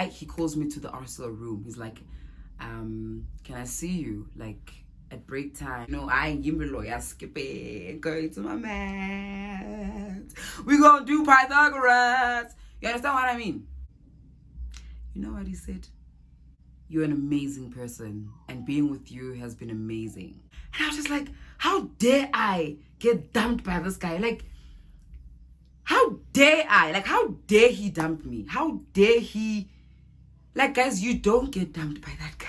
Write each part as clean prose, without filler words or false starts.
he calls me to the RCL room. He's like, can I see you? Like, at break time. You know, I ain't giving lawyer skipping, going to my man. We gonna do Pythagoras. You understand what I mean? You know what he said? You're an amazing person, and being with you has been amazing. And I was just like, how dare I get dumped by this guy? Like, how dare I? Like, how dare he dump me? How dare he? Like, guys, you don't get dumped by that guy.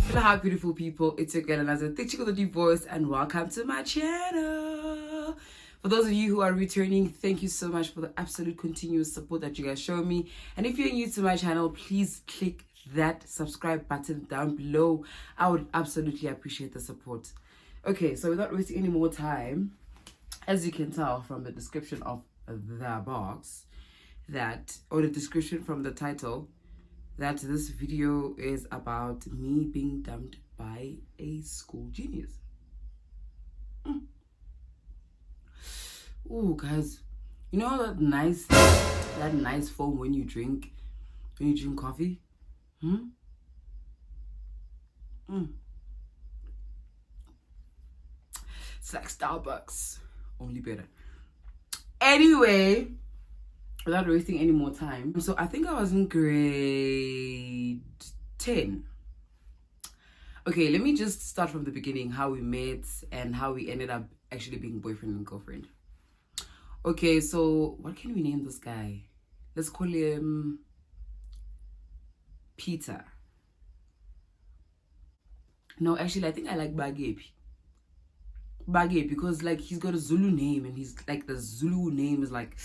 Hello, hi beautiful people, it's your girl Anaza. Thank you for the deep voice and welcome to my channel. For those of you who are returning, thank you so much for the absolute continuous support that you guys show me. And if you're new to my channel, please click that subscribe button down below. I would absolutely appreciate the support. Okay, so without wasting any more time, as you can tell from the description of the box, or the description from the title, that this video is about me being dumped by a school genius. Oh, guys, you know that nice foam when you drink coffee? It's like Starbucks, only better. Anyway, without wasting any more time, so I think I was in grade 10. Okay, let me just start from the beginning, how we met and how we ended up actually being boyfriend and girlfriend. Okay, so what can we name this guy? Let's call him Peter. No, actually, I think I like Bagepi because like he's got a Zulu name, and he's like, the Zulu name is like,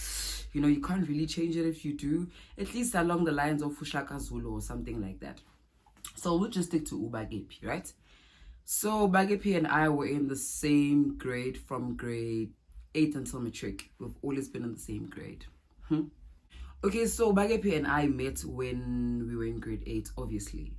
you know, you can't really change it. If you do, at least along the lines of Fushaka Zulu or something like that. So we'll just stick to Ubagepi, right? So Bagepi and I were in the same grade from grade 8 until matric. We've always been in the same grade. Okay, so Bagepi and I met when we were in grade 8, obviously.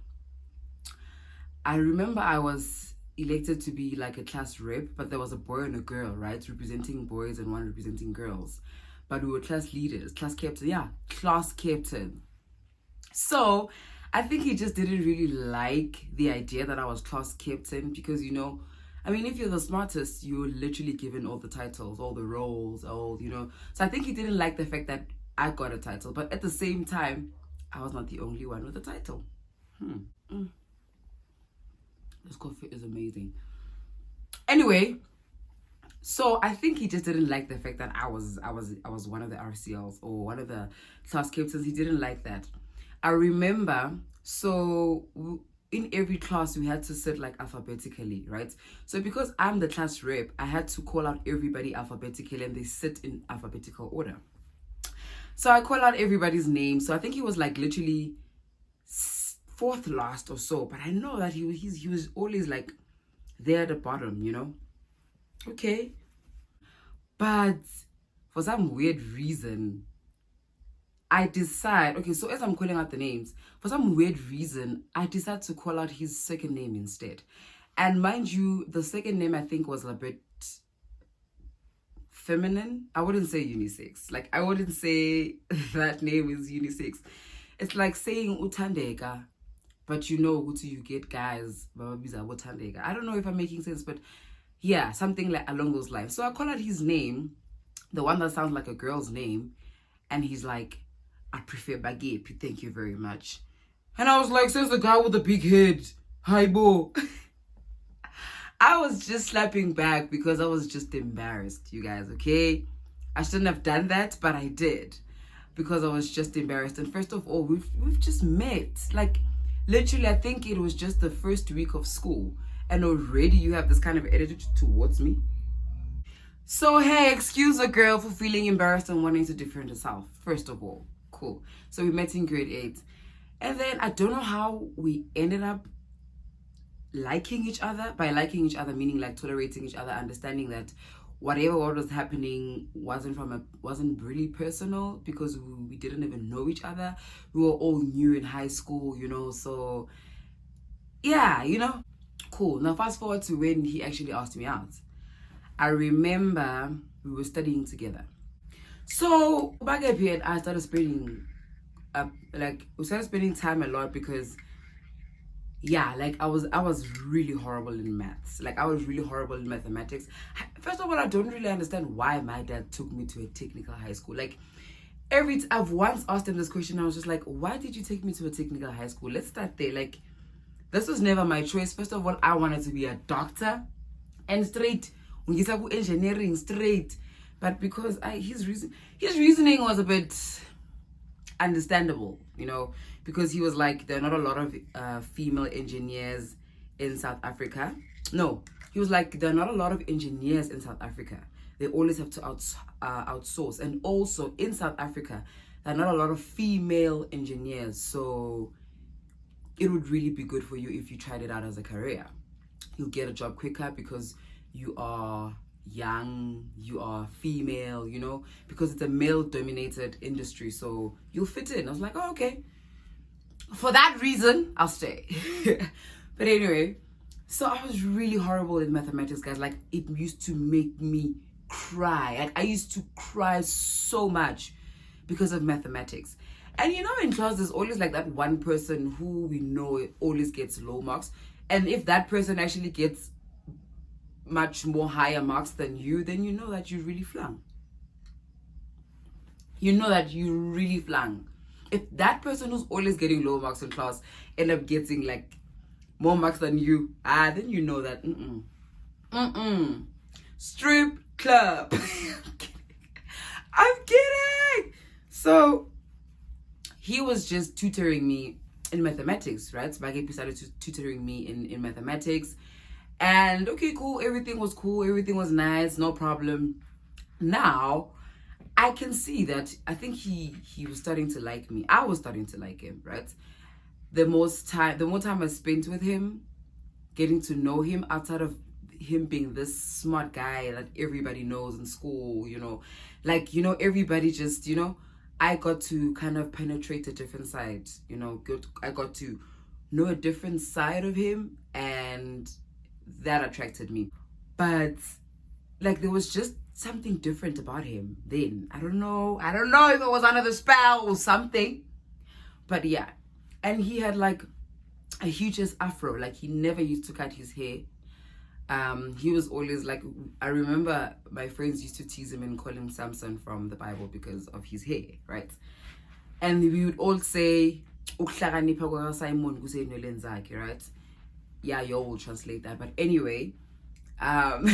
I remember I was elected to be like a class rep, but there was a boy and a girl, right? Representing boys and one representing girls. But we were class leaders, class captain. So I think he just didn't really like the idea that I was class captain because, you know, I mean, if you're the smartest, you're literally given all the titles, all the roles, you know. So I think he didn't like the fact that I got a title. But at the same time, I was not the only one with a title. This coffee is amazing. Anyway, so I think he just didn't like the fact that I was one of the RCLs or one of the class captains. He didn't like that. I remember, so in every class we had to sit like alphabetically, right? So because I'm the class rep, I had to call out everybody alphabetically, and they sit in alphabetical order. So I call out everybody's name. So I think he was like literally fourth last or so, but I know that he was always like there at the bottom, you know. Okay, but for some weird reason I decide, okay, so as I'm calling out the names, for some weird reason, I decide to call out his second name instead. And mind you, the second name I think was a bit feminine. I wouldn't say unisex. Like, I wouldn't say that name is unisex. It's like saying Utandega, but you know, you get guys, I don't know if I'm making sense, but yeah, something like along those lines. So I call out his name, the one that sounds like a girl's name, and he's like, I prefer Bagepi, thank you very much. And I was like, says the guy with the big head, hi bo. I was just slapping back because I was just embarrassed, you guys, okay? I shouldn't have done that, but I did because I was just embarrassed. And first of all, we've just met. Like, literally, I think it was just the first week of school, and already you have this kind of attitude towards me. So, hey, excuse a girl for feeling embarrassed and wanting to defend herself, first of all. Cool. So we met in grade 8. And then I don't know how we ended up liking each other. By liking each other, meaning like tolerating each other, understanding that what was happening wasn't really personal because we didn't even know each other. We were all new in high school, you know, so yeah, you know. Cool. Now fast forward to when he actually asked me out. I remember we were studying together. So back up here, I started spending we started spending time a lot because yeah, like I was really horrible in maths. Like I was really horrible in mathematics. First of all, I don't really understand why my dad took me to a technical high school. Like I've once asked him this question. I was just like, why did you take me to a technical high school? Let's start there. Like this was never my choice. First of all, I wanted to be a doctor and straight engineering straight. But because his reasoning was a bit understandable, because he was like, there are not a lot of female engineers in South Africa. No, he was like, there are not a lot of engineers in South Africa. They always have to outsource. And also in South Africa, there are not a lot of female engineers. So it would really be good for you if you tried it out as a career. You'll get a job quicker because you are young, you are female, because it's a male-dominated industry, so you'll fit in. I was like, oh, okay. For that reason, I'll stay. But anyway, so I was really horrible in mathematics, guys. Like, it used to make me cry. Like, I used to cry so much because of mathematics. And in class, there's always like that one person who we know always gets low marks. And if that person actually gets much more higher marks than you, then you know that you really flung. You know that you really flung. If that person who's always getting low marks in class end up getting like more marks than you, then you know that strip club. I'm kidding. So he was just tutoring me in mathematics, right? So Baggy started tutoring me in mathematics. And okay, cool, everything was cool, everything was nice, no problem. Now, I can see that I think he was starting to like me. I was starting to like him, right? The more time I spent with him, getting to know him outside of him being this smart guy that everybody knows in school, everybody just, I got to kind of penetrate a different side, I got to know a different side of him, and that attracted me. But like there was just something different about him then. I don't know if it was under the spell or something, but yeah. And he had like a huge afro. Like he never used to cut his hair. He was always like, I remember my friends used to tease him and call him Samson from the Bible because of his hair, right? And we would all say right? Yeah, you will translate that, but anyway, and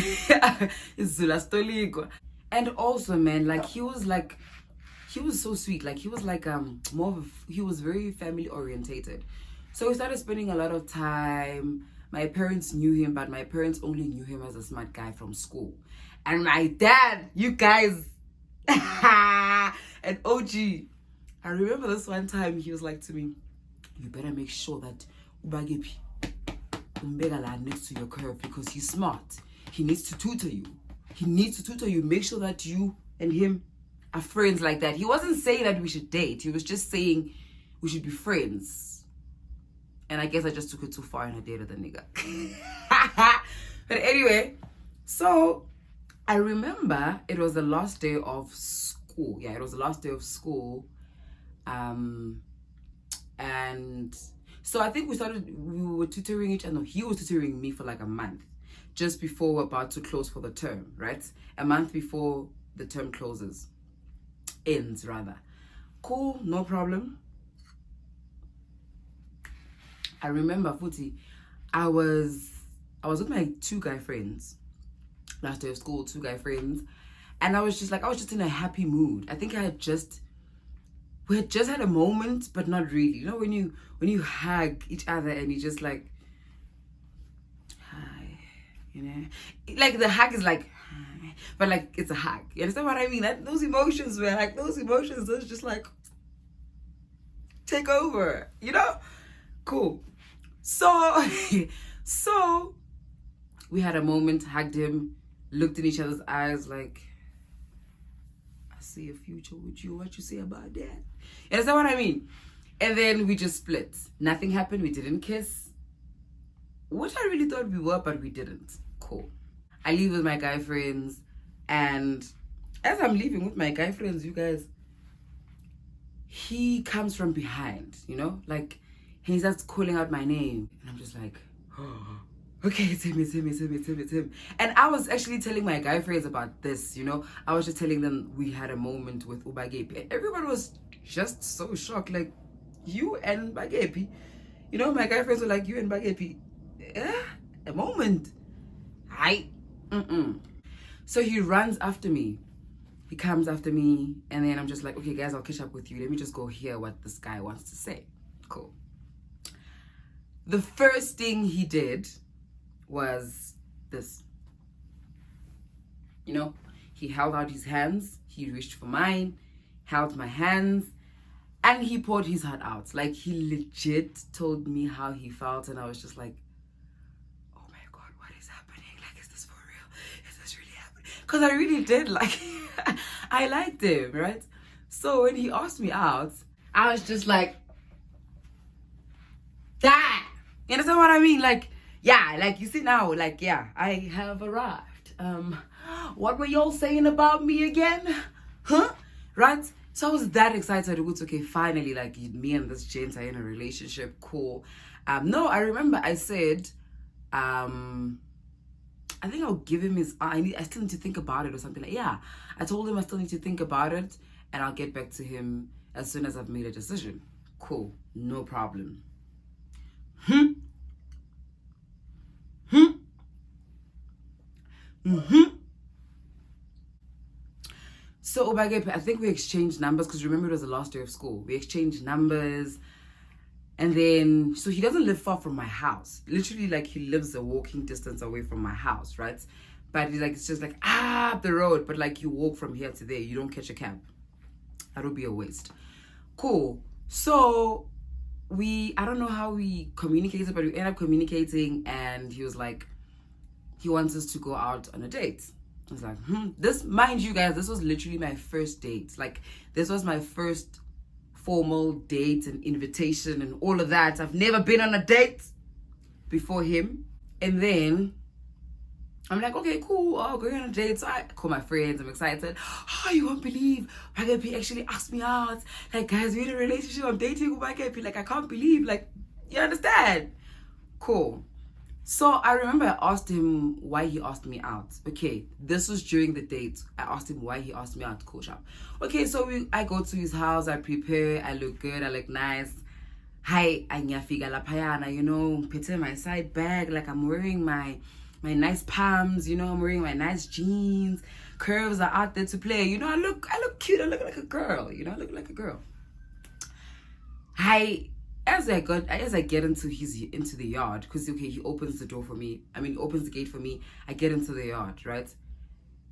also, man, like he was so sweet. Like he was like he was very family orientated. So we started spending a lot of time. My parents knew him, but my parents only knew him as a smart guy from school. And my dad, you guys, an OG. I remember this one time he was like to me, you better make sure that Ubagepi next to your curve because he's smart. He needs to tutor you. Make sure that you and him are friends like that. He wasn't saying that we should date. He was just saying we should be friends. And I guess I just took it too far and I dated the nigga. But anyway, so I remember it was the last day of school. Yeah, it was the last day of school. And so I think we were tutoring each other. No, he was tutoring me for like a month, just before we're about to close for the term, right? A month before the term ends rather. Cool, no problem. I remember, Futi, I was with my two guy friends, last day of school, two guy friends, and I was just in a happy mood. I think we had just had a moment, but not really. You know, when you hug each other and you just like, hi, like the hug is like, hi, but like it's a hug. You understand what I mean? Those emotions, those just like take over, Cool. So we had a moment, hugged him, looked in each other's eyes like, I see a future with you. What you say about that? You understand what I mean? And then we just split. Nothing happened. We didn't kiss. Which I really thought we were, but we didn't. Cool. I leave with my guy friends and As I'm leaving with my guy friends, you guys, he comes from behind, you know, like he starts calling out my name, and I'm just like, oh, okay, it's him, it's him, it's him, it's him, it's him. And I was actually telling my guy friends about this, you know, I was just telling them we had a moment with Ubagepi, and everyone was just so shocked, like, you and Bagepi, you know, my guy friends were like, you and Bagepi, a moment, so he runs after me. He comes after me, and then I'm just like, okay, guys, I'll catch up with you. Let me just go hear what this guy wants to say. Cool. The first thing he did was this. You know, he held out his hands. He reached for mine, held my hands, and he poured his heart out. Like, he legit told me how he felt, and I was just like, oh my God, what is happening? Like, is this for real? Is this really happening? Because I really did, like... I liked him, right? So when he asked me out, I was just like, that. You understand what I mean? Like, yeah, like you see now, like, yeah, I have arrived. What were y'all saying about me again? Huh? Right? So I was that excited. It was okay, finally, like me and this gent are in a relationship. Cool. No, I remember I said, I think I'll give him his, I still need to think about it or something like, yeah. I told him I still need to think about it, and I'll get back to him as soon as I've made a decision. Cool, no problem. So Obage, I think we exchanged numbers, because remember it was the last day of school. We exchanged numbers, and then, so he doesn't live far from my house. Literally, like, he lives a walking distance away from my house, right? But he's like, it's just like, up the road. But like, you walk from here to there. You don't catch a cab. That would be a waste. Cool. So I don't know how we communicated, but we ended up communicating. And he was like, he wants us to go out on a date. I was like, this, mind you guys, this was literally my first date. Like, this was my first formal date and invitation and all of that. I've never been on a date before him. And then I'm like, okay, cool. Oh, going on a date. So I call my friends. I'm excited. Oh, you won't believe Bagepi actually asked me out. Like, guys, we're in a relationship. I'm dating with Bagepi. Like, I can't believe. Like, you understand? Cool. So I remember I asked him why he asked me out. Okay, this was during the date. I asked him why he asked me out to Cool Shop. Okay, so I go to his house. I prepare. I look good. I look nice. Hi, anyafika lapayana. You know, put my side bag. Like, I'm wearing my nice palms, you know, I'm wearing my nice jeans, curves are out there to play, you know, I look cute, I look like a girl, you know, I look like a girl. As I get into the yard, because okay, he opens the door for me, opens the gate for me, I get into the yard, right?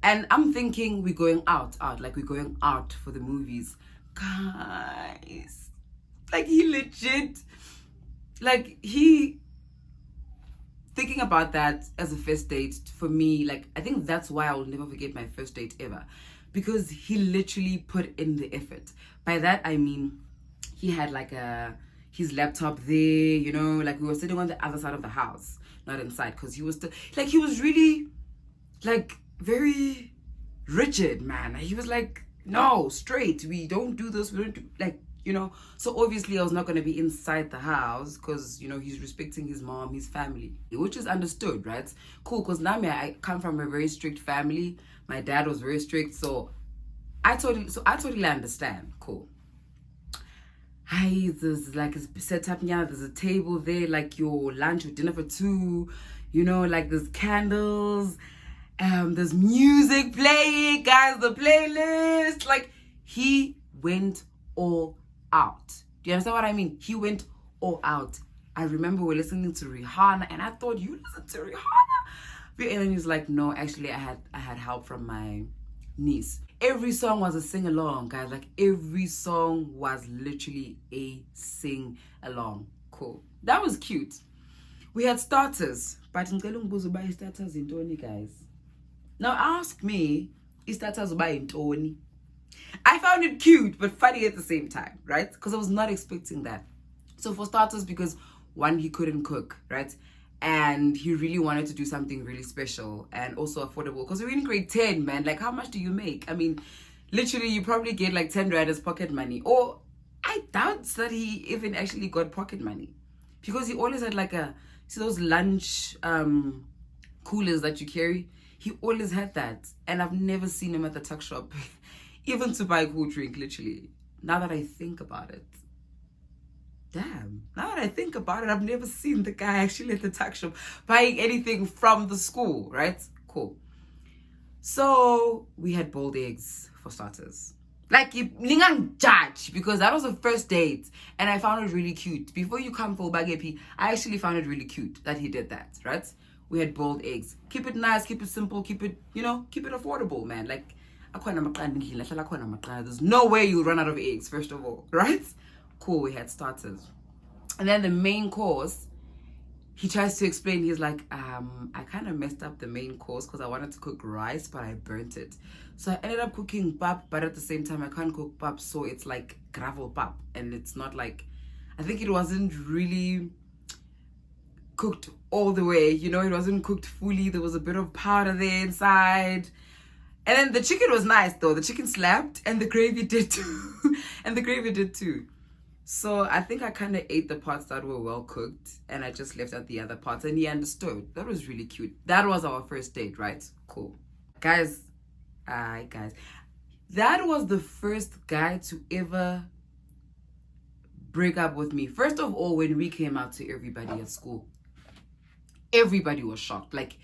And I'm thinking we're going out, like we're going out for the movies. Guys, like he legit, like he, thinking about that as a first date, for me, like, I think that's why I will never forget my first date ever. Because he literally put in the effort. By that, I mean, he had like his laptop there, you know, like we were sitting on the other side of the house, not inside, because he was like, he was really, like, very rigid, man. He was like, no, straight, we don't do this, we don't do, like, you know. So obviously I was not going to be inside the house, because, you know, he's respecting his mom, his family, which is understood, right? Cool, because now I come from a very strict family. My dad was very strict, so I totally understand. Cool. Hi, there's like a setup now, there's a table there, like your lunch or dinner for two, you know, like there's candles, there's music playing, guys, the playlist. Like, he went all out. Do you understand what I mean? He went all out. I remember we're listening to Rihanna, and I thought, you listen to Rihanna? And then he's like, no, actually I had help from my niece. Every song was a sing-along, guys. Like, every song was literally a sing-along. Cool. That was cute. We had starters, but buy starters in Tony, guys. Now ask me, is starters by in Tony? I found it cute, but funny at the same time, right? Because I was not expecting that. So for starters, because one, he couldn't cook, right? and he really wanted to do something really special and also affordable, because we're in grade 10, man. Like, how much do you make? I mean, literally, you probably get like 10 rand as pocket money, or I doubt that he even actually got pocket money, because he always had like see those lunch coolers that you carry. He always had that, and I've never seen him at the tuck shop even to buy a cool drink, literally. Now that I think about it, damn, now that I think about it, I've never seen the guy actually at the tuck shop buying anything from the school, right? Cool. So we had boiled eggs for starters. Like, you lingang judge, because that was the first date, and I found it really cute. Before you come for bagepi, I actually found it really cute that he did that, right? We had boiled eggs. Keep it nice, keep it simple, keep it, keep it affordable, man. Like, there's no way you'll run out of eggs, first of all, right? Cool, we had starters. And then the main course, he tries to explain. He's like, I kind of messed up the main course because I wanted to cook rice, but I burnt it. So I ended up cooking pap, but at the same time, I can't cook pap, so it's like gravel pap. And it's not like, I think it wasn't really cooked all the way, it wasn't cooked fully. There was a bit of powder there inside. And then the chicken was nice, though. The chicken slapped, and the gravy did too. And the gravy did too. So I think I kind of ate the parts that were well cooked, and I just left out the other parts, and he understood. That was really cute. That was our first date, right? Cool. Guys, that was the first guy to ever break up with me. First of all, when we came out to everybody at school, everybody was shocked. Like,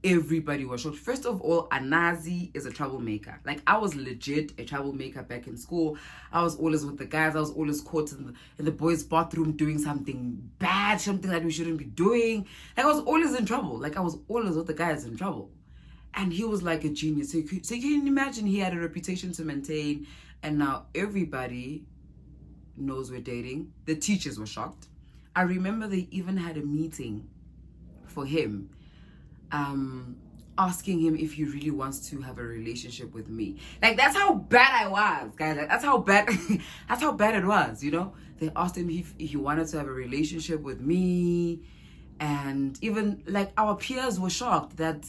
everybody was shocked. First of all, Anazi is a troublemaker. Like, I was legit a troublemaker back in school. I was always with the guys. I was always caught in the boys' bathroom doing something bad, something that we shouldn't be doing. Like, I was always in trouble. Like, I was always with the guys in trouble. And he was like a genius. So you can imagine he had a reputation to maintain. And now everybody knows we're dating. The teachers were shocked. I remember they even had a meeting for him, asking him if he really wants to have a relationship with me. Like, that's how bad I was, guys. Like, that's how bad that's how bad it was, They asked him if he wanted to have a relationship with me. And even like our peers were shocked that,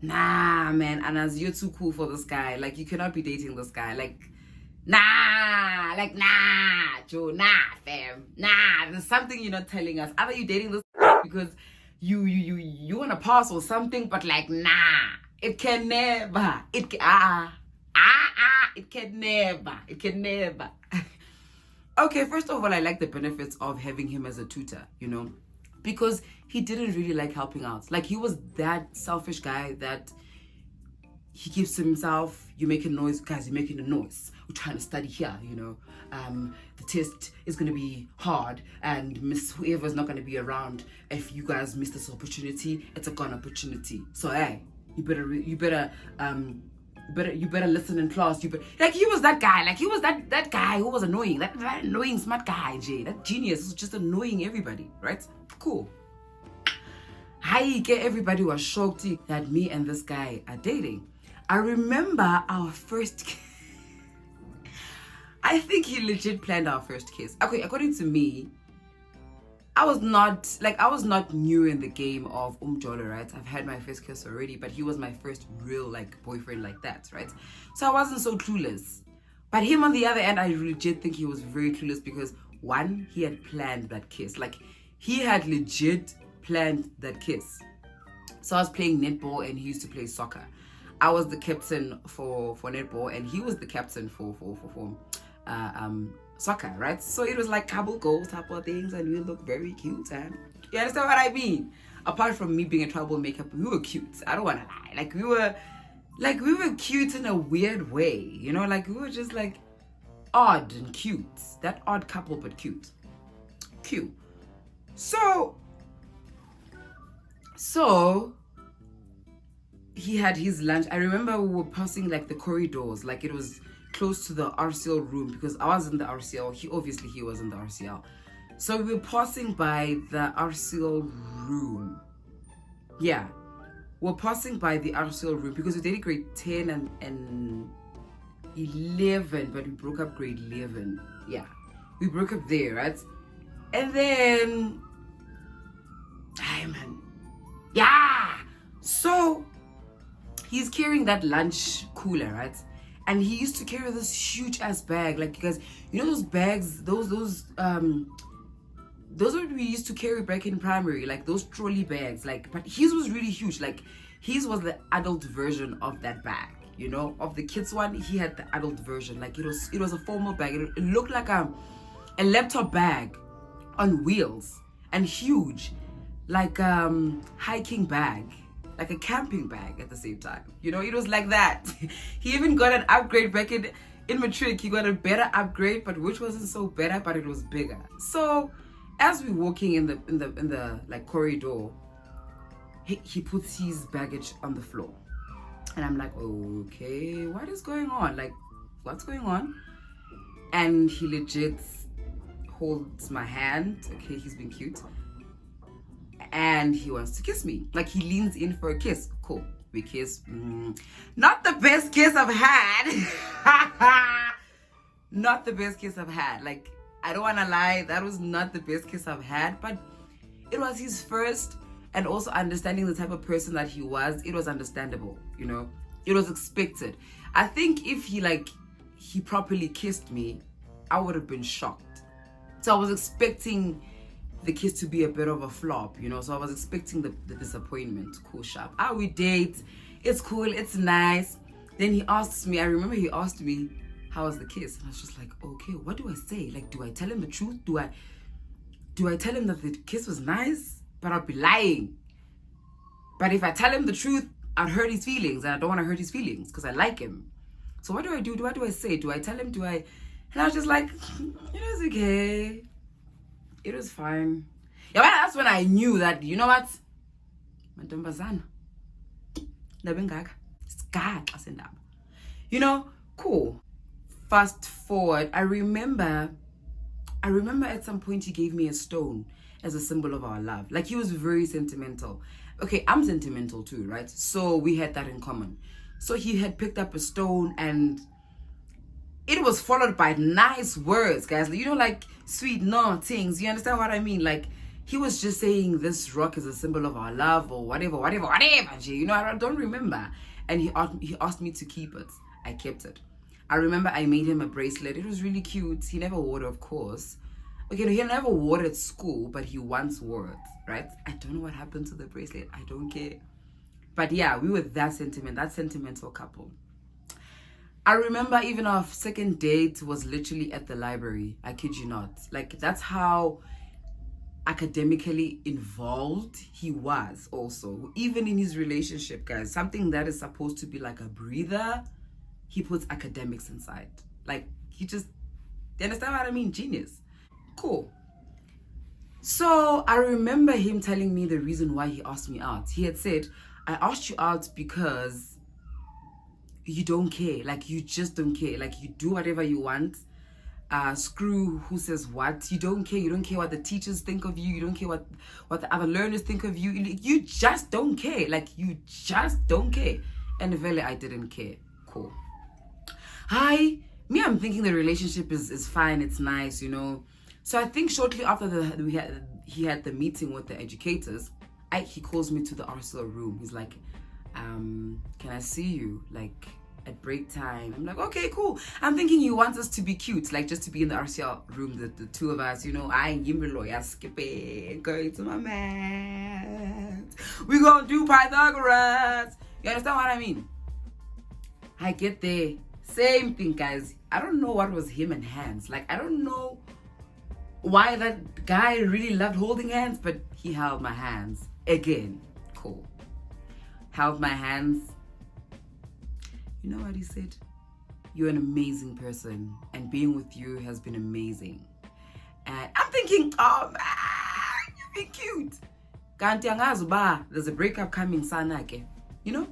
nah, man, Anas, you're too cool for this guy. Like, you cannot be dating this guy. Like, nah, Joe, nah, fam, nah. There's something you're not telling us. Either you dating this because you want to pass or something, but like, nah, it can never. It can never. Okay, first of all, I like the benefits of having him as a tutor, because he didn't really like helping out. Like, he was that selfish guy that he keeps to himself. You make a noise, guys, you're making a noise. We're trying to study here, the test is going to be hard, and Miss whoever's not going to be around. If you guys miss this opportunity, it's a gone opportunity. So, hey, you better listen in class. Like, he was that guy. Like, he was that guy who was annoying. That annoying smart guy, Jay. That genius was just annoying everybody, right? Cool. Everybody was shocked that me and this guy are dating. I remember our first kiss. I think he legit planned our first kiss. Okay, according to me, I was not new in the game of Umjolo, right? I've had my first kiss already, but he was my first real, like, boyfriend like that, right? So I wasn't so clueless. But him, on the other end, I legit think he was very clueless, because one, he had planned that kiss. Like, he had legit planned that kiss. So I was playing netball, and he used to play soccer. I was the captain for netball, and he was the captain for soccer, right? So it was like couple goals type of things, and we looked very cute. And you understand what I mean? Apart from me being a troublemaker, we were cute. I don't want to lie. Like, we were cute in a weird way, Like, we were just like odd and cute. That odd couple, but cute. So he had his lunch. I remember we were passing like the corridors, like it was close to the RCL room, because I was in the RCL. He was in the RCL. So we were passing by the RCL room. Yeah, we're passing by the RCL room because we dated grade 10 and 11, but we broke up grade 11. Yeah, we broke up there, right? And then, man, So he's carrying that lunch cooler, right? And he used to carry this huge ass bag, like, you guys, you know those bags, those are what we used to carry back in primary, like those trolley bags, like, but his was really huge. Like, his was the adult version of that bag, you know, of the kids one. He had the adult version. Like, it was a formal bag. It looked like a laptop bag on wheels, and huge, like hiking bag, like a camping bag at the same time, you know. It was like that. He even got an upgrade back in matric. He got a better upgrade, but which wasn't so better, but it was bigger. So as we're walking in the like corridor, he puts his baggage on the floor, and I'm like, okay, what is going on? Like, what's going on? And he legit holds my hand. Okay, he's been cute, and he wants to kiss me. Like, he leans in for a kiss. Cool, we kiss. Not the best kiss I've had. Not the best kiss I've had. Like, I don't want to lie, that was not the best kiss I've had, but it was his first, and also understanding the type of person that he was, it was understandable, you know. It was expected. I think if he properly kissed me, I would have been shocked. So I was expecting the kiss to be a bit of a flop, you know. So I was expecting the disappointment. Cool, sharp. We date. It's cool. It's nice. Then he asks me, I remember he asked me, how was the kiss? And I was just like, okay, what do I say? Like, do I tell him the truth? Do I tell him that the kiss was nice? But I'll be lying. But if I tell him the truth, I'd hurt his feelings, and I don't want to hurt his feelings because I like him. So what do I do? What do I say? Do I tell him? And I was just like, it was okay. It was fine. Yeah, but that's when I knew that, you know what? Mantombazana. You know, cool. Fast forward, I remember at some point he gave me a stone as a symbol of our love. Like, he was very sentimental. Okay, I'm sentimental too, right? So we had that in common. So he had picked up a stone, and it was followed by nice words, guys. You know, like sweet things. You understand what I mean? Like, he was just saying this rock is a symbol of our love, or whatever. You know, I don't remember. And he asked me to keep it. I kept it. I remember I made him a bracelet. It was really cute. He never wore it, of course. Okay, no, he never wore it at school, but he once wore it, right? I don't know what happened to the bracelet. I don't care. But yeah, we were that sentimental couple. I remember even our second date was literally at the library. I kid you not. Like, that's how academically involved he was also. Even in his relationship, guys, something that is supposed to be like a breather, he puts academics inside. Like, you understand what I mean? Genius. Cool. So I remember him telling me the reason why he asked me out. He had said, I asked you out because you don't care. Like, you just don't care. Like, you do whatever you want. Screw who says what. You don't care. You don't care what the teachers think of you. You don't care what the other learners think of you. You just don't care. Like, you just don't care. And really, I didn't care. Cool. I'm thinking the relationship is fine. It's nice, you know. So I think shortly after he had the meeting with the educators, he calls me to the RCL room. He's like, can I see you, like, at break time? I'm like, okay, cool. I'm thinking he wants us to be cute, like, just to be in the RCL room, the two of us, you know. Skipping, going to my mat. We gonna do Pythagoras. You understand what I mean? I get there. Same thing, guys. I don't know what was him and hands. Like, I don't know why that guy really loved holding hands, but he held my hands again. Cool. Held my hands. You know what he said? You're an amazing person, and being with you has been amazing. And I'm thinking, oh man, you've been cute. There's a breakup coming, sana, you know?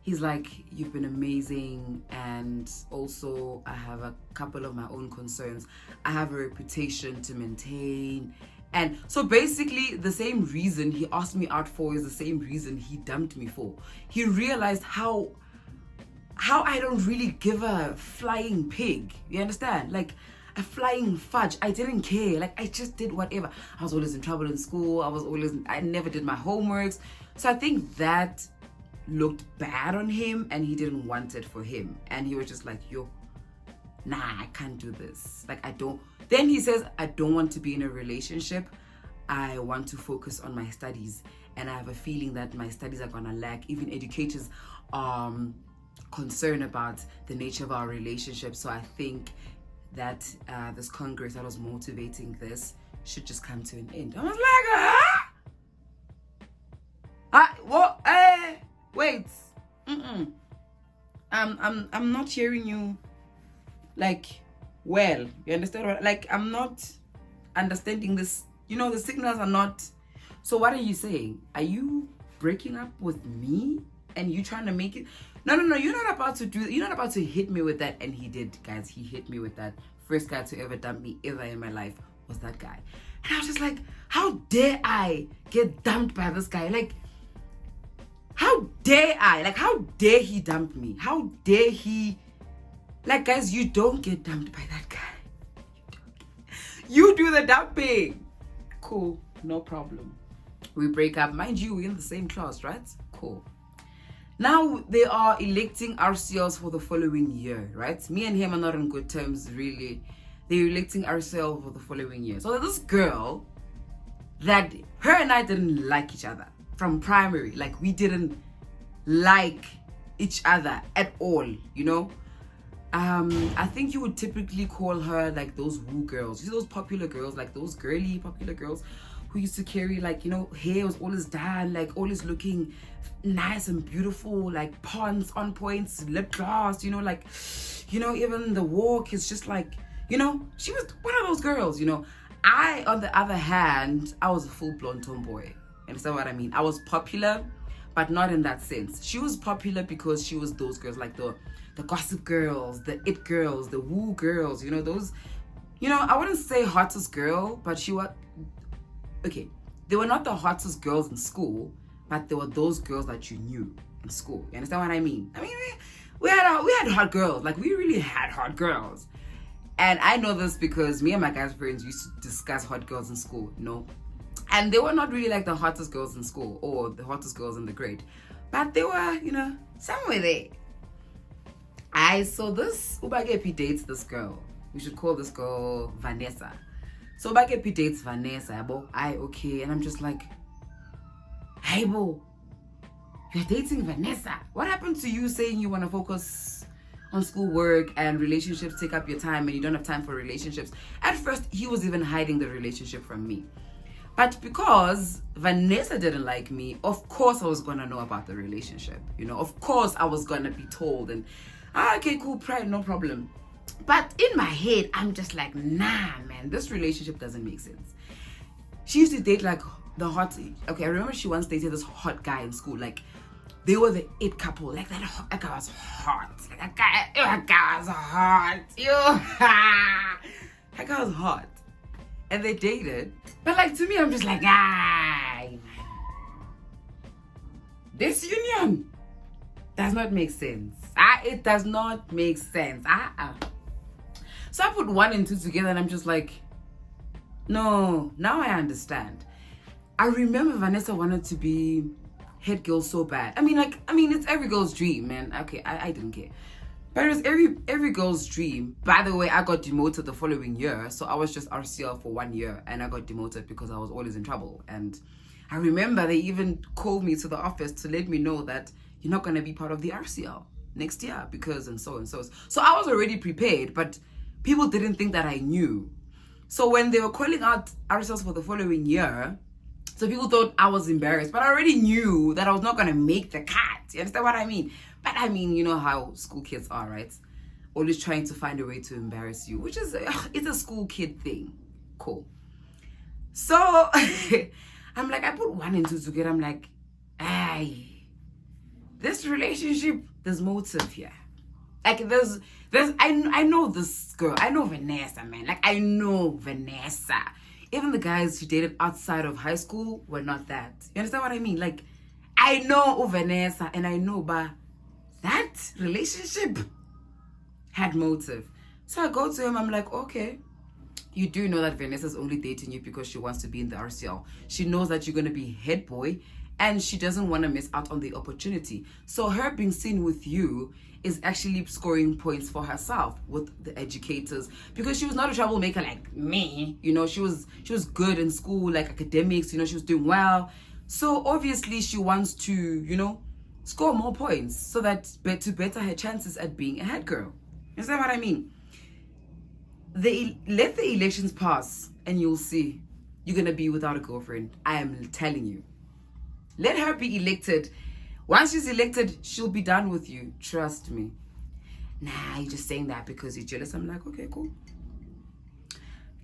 He's like, you've been amazing, and also I have a couple of my own concerns. I have a reputation to maintain. And so basically the same reason he asked me out for is the same reason he dumped me for. He realized how I don't really give a flying pig. You understand? Like, a flying fudge. I didn't care. Like, I just did whatever. I was always in trouble in school. I never did my homeworks. So I think that looked bad on him, and he didn't want it for him. And he was just like, yo, nah, I can't do this. Like, I don't. Then he says, I don't want to be in a relationship. I want to focus on my studies. And I have a feeling that my studies are gonna lack. Even educators are concerned about the nature of our relationship. So I think that this Congress that was motivating this should just come to an end. I was like, what? Wait. I'm not hearing you. Like, well, you understand what? Like, I'm not understanding this. You know, the signals are not. So what are you saying? Are you breaking up with me and you trying to make it? No, you're not about to do. You're not about to hit me with that. And he did, guys. He hit me with that. First guy to ever dump me ever in my life was that guy. And I was just like, how dare I get dumped by this guy? Like, how dare I? Like, how dare he dump me? How dare he? Like, guys, you don't get dumped by that guy. You do the dumping. Cool, no problem. We break up. Mind you, we're in the same class, right? Cool. Now they are electing RCLs for the following year, right? Me and him are not on good terms, really. They're electing RCL for the following year. So this girl, that her and I didn't like each other from primary. Like, we didn't like each other at all, you know? I think you would typically call her like those woo girls. You see those popular girls, like those girly popular girls who used to carry, like, you know, hair was always done, like always looking nice and beautiful, like pons on points, lip gloss, you know, like, you know, even the walk is just like, you know, she was one of those girls, you know. I, on the other hand, I was a full-blown tomboy. Understand what I mean? I was popular, but not in that sense. She was popular because she was those girls, like the gossip girls, the it girls, the woo girls, you know, those, you know, I wouldn't say hottest girl, but she was, okay, they were not the hottest girls in school, but they were those girls that you knew in school. You understand what I mean? I mean, we had hot girls, like we really had hot girls. And I know this because me and my guys' friends used to discuss hot girls in school, you know, and they were not really like the hottest girls in school or the hottest girls in the grade, but they were, you know, somewhere there. So this Ubagepi dates this girl. We should call this girl Vanessa. So Ubagepi dates Vanessa. Okay, and I'm just like, hey bo, you're dating Vanessa. What happened to you saying you want to focus on schoolwork and relationships take up your time and you don't have time for relationships? At first, he was even hiding the relationship from me. But because Vanessa didn't like me, of course I was gonna know about the relationship. You know, of course I was gonna be told, and okay, cool, pride, no problem. But in my head, I'm just like, nah, man, this relationship doesn't make sense. She used to date like the hot, okay, I remember she once dated this hot guy in school. Like, they were the it couple. Like, that guy was hot. Like, that guy was hot. That guy was hot. And they dated. But like, to me, I'm just like, this union does not make sense. It does not make sense. So I put 1 and 2 together and I'm just like, no, now I understand. I remember Vanessa wanted to be head girl so bad. I mean, it's every girl's dream, man. Okay, I didn't care. But it was every girl's dream. By the way, I got demoted the following year. So I was just RCL for 1 year and I got demoted because I was always in trouble. And I remember they even called me to the office to let me know that you're not going to be part of the RCL next year because and so. So I was already prepared, but people didn't think that I knew. So when they were calling out RCLs for the following year, so people thought I was embarrassed, but I already knew that I was not going to make the cut. You understand what I mean? But I mean, you know how school kids are, right? Always trying to find a way to embarrass you, which is, it's a school kid thing. Cool. So I'm like, I put 1 and 2 together. I'm like, this relationship, there's motive here. Like, I know this girl. I know Vanessa, man. Like, I know Vanessa. Even the guys she dated outside of high school were not that. You understand what I mean? Like, I know Vanessa and I know, but that relationship had motive. So I go to him, I'm like, okay, you do know that Vanessa's only dating you because she wants to be in the RCL. She knows that you're going to be head boy and she doesn't want to miss out on the opportunity. So her being seen with you is actually scoring points for herself with the educators, because she was not a troublemaker like me. You know, she was good in school, like academics, you know, she was doing well. So obviously she wants to, you know, score more points so that to better her chances at being a head girl. You understand what I mean? Let the elections pass and you'll see you're gonna be without a girlfriend. I am telling you. Let her be elected. Once she's elected, she'll be done with you. Trust me. Nah, you're just saying that because you're jealous. I'm like, okay, cool.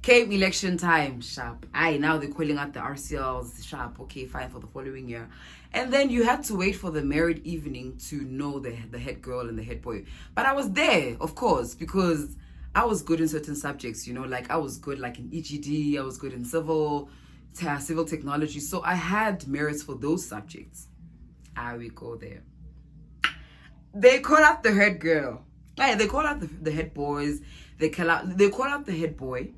Came election time, sharp. Now they're calling out the RCLs, sharp. Okay, fine, for the following year. And then you had to wait for the married evening to know the head girl and the head boy. But I was there, of course, because I was good in certain subjects, you know, like I was good like in EGD, I was good in civil technology. So I had merits for those subjects. We go there. They call out the head girl. They call out the head boys. They call out the head boy.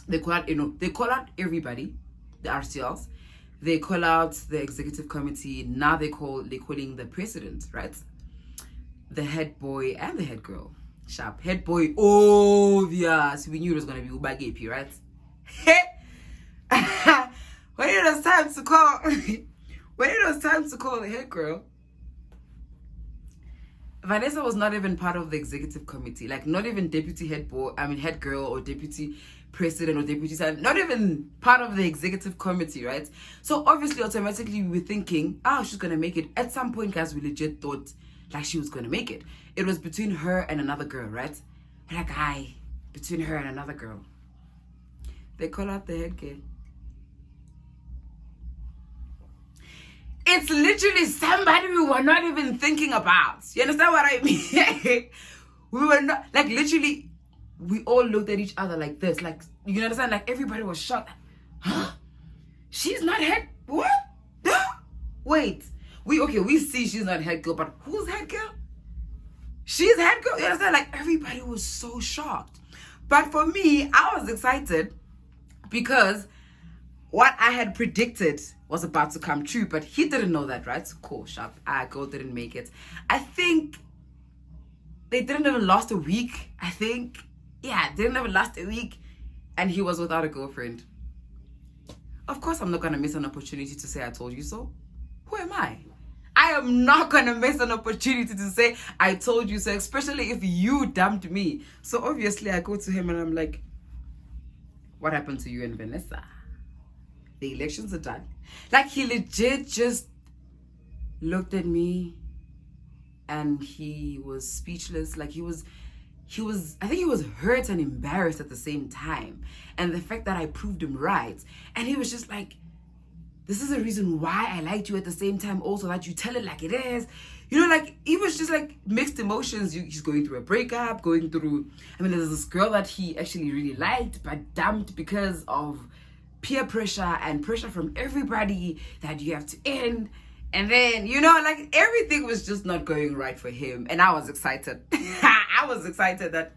They call out, you know, they call out everybody, the RCLs. They call out the executive committee. Now they're calling the president, right? The head boy and the head girl. Sharp. Head boy, obvious. We knew it was gonna be Ubagepi, right? When it was time to call the head girl, Vanessa was not even part of the executive committee, like not even deputy head girl or deputy president or deputy son, not even part of the executive committee, right? So obviously automatically we were thinking, she's gonna make it. At some point, guys, we legit thought like she was gonna make it. It was between her and another girl, right? Like, between her and another girl. They call out the head girl. It's literally somebody we were not even thinking about. You understand what I mean? We were not, like, literally, we all looked at each other like this. Like, you understand? Like, everybody was shocked. Huh? She's not head, what? Wait. We see she's not head girl, but who's head girl? She's head girl. You understand? Like, everybody was so shocked. But for me, I was excited because what I had predicted was about to come true, but he didn't know that, right? Cool, sharp. Girl didn't make it. I think they didn't even last a week. Didn't even last a week, and he was without a girlfriend. Of course, I'm not gonna miss an opportunity to say I told you so. Who am I? I am not gonna miss an opportunity to say I told you so, especially if you dumped me. So obviously, I go to him and I'm like, "What happened to you and Vanessa? The elections are done." Like, he legit just looked at me and he was speechless. Like, I think he was hurt and embarrassed at the same time. And the fact that I proved him right. And he was just like, this is the reason why I liked you at the same time also, that you tell it like it is. You know, like, he was just like mixed emotions. He's going through a breakup, there's this girl that he actually really liked but dumped because of peer pressure and pressure from everybody that you have to end. And then, you know, like, everything was just not going right for him. And I was excited. I was excited that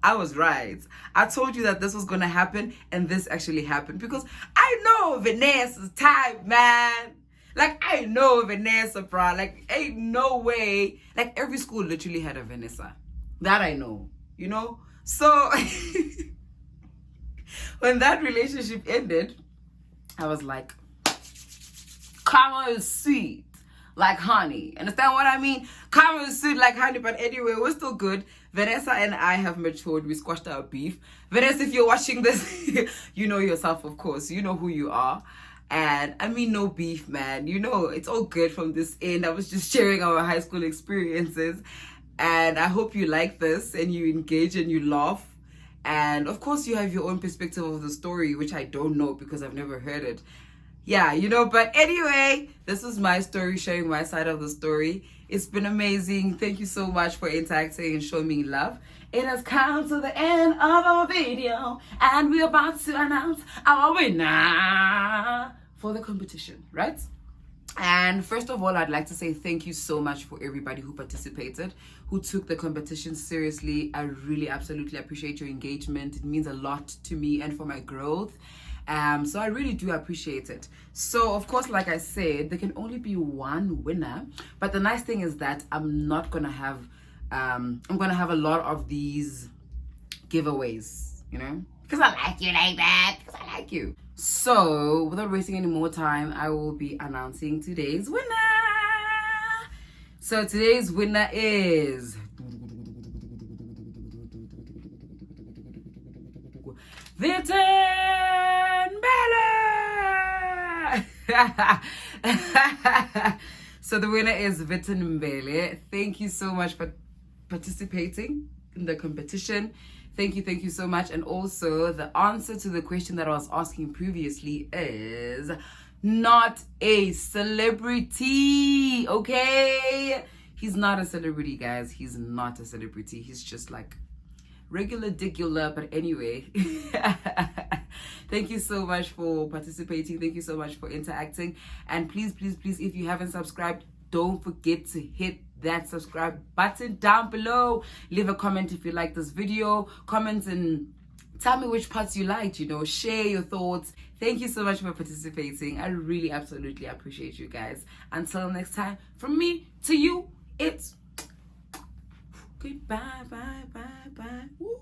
I was right. I told you that this was going to happen, and this actually happened. Because I know Vanessa's type, man. Like, I know Vanessa, bro. Like, ain't no way. Like, every school literally had a Vanessa. That I know, you know? So, when that relationship ended, I was like, karma is sweet like honey. Understand what I mean? Karma is sweet like honey. But anyway, we're still good. Vanessa and I have matured. We squashed our beef. Vanessa, if you're watching this, you know yourself, of course. You know who you are. And I mean, no beef, man. You know, it's all good from this end. I was just sharing our high school experiences. And I hope you like this and you engage and you laugh. And of course, you have your own perspective of the story, which I don't know because I've never heard it. Yeah, you know, but anyway, this is my story, sharing my side of the story. It's been amazing. Thank you so much for interacting and showing me love. It has come to the end of our video, and we're about to announce our winner for the competition, right? And first of all, I'd like to say thank you so much for everybody who participated, who took the competition seriously. I really absolutely appreciate your engagement. It means a lot to me and for my growth. So I really do appreciate it. So of course, like I said, there can only be one winner, but the nice thing is that I'm not gonna have I'm gonna have a lot of these giveaways, you know, because I like you like that, because I like you. So without wasting any more time, I will be announcing today's winner. So today's winner is Vitten Mbele. So the winner is Vitten Mbele. Thank you so much for participating in the competition. Thank you so much. And also the answer to the question that I was asking previously is not a celebrity. Okay, he's not a celebrity, guys. He's not a celebrity. He's just like regular digular. But anyway, thank you so much for participating. Thank you so much for interacting. And please, if you haven't subscribed, don't forget to hit that subscribe button down below. Leave a comment if you like this video. Comment and tell me which parts you liked, you know, share your thoughts. Thank you so much for participating. I really absolutely appreciate you guys. Until next time, from me to you, it's goodbye, bye. Woo.